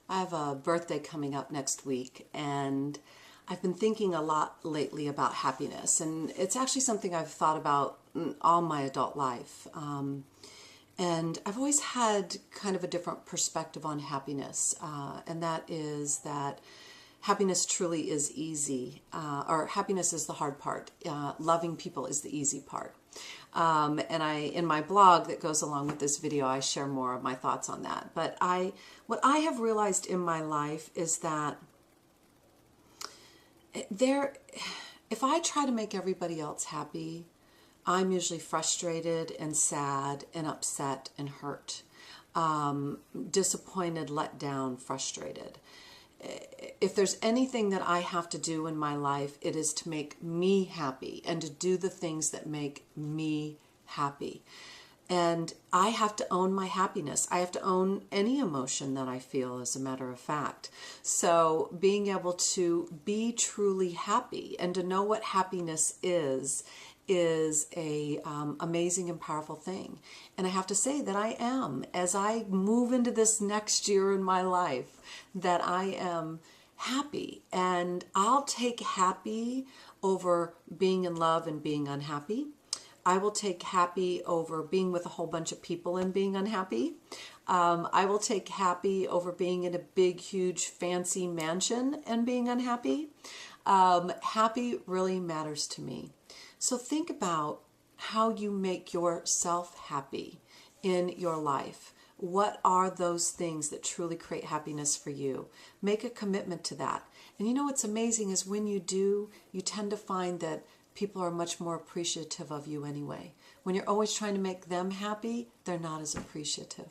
I have a birthday coming up next week, and I've been thinking a lot lately about happiness, and it's actually something I've thought about all my adult life. And I've always had kind of a different perspective on happiness, and that is that happiness truly is easy, or happiness is the hard part. Loving people is the easy part. And in my blog that goes along with this video, I share more of my thoughts on that. But what I have realized in my life is that if I try to make everybody else happy, I'm usually frustrated and sad and upset and hurt, disappointed, let down, frustrated. If there's anything that I have to do in my life, it is to make me happy and to do the things that make me happy. And I have to own my happiness. I have to own any emotion that I feel, as a matter of fact. So being able to be truly happy and to know what happiness is a amazing and powerful thing. And I have to say that I am, as I move into this next year in my life, that I am happy. And I'll take happy over being in love and being unhappy. I will take happy over being with a whole bunch of people and being unhappy. I will take happy over being in a big, huge, fancy mansion and being unhappy. Happy really matters to me. So think about how you make yourself happy in your life. What are those things that truly create happiness for you? Make a commitment to that. And you know what's amazing is when you do, you tend to find that people are much more appreciative of you anyway. When you're always trying to make them happy, they're not as appreciative.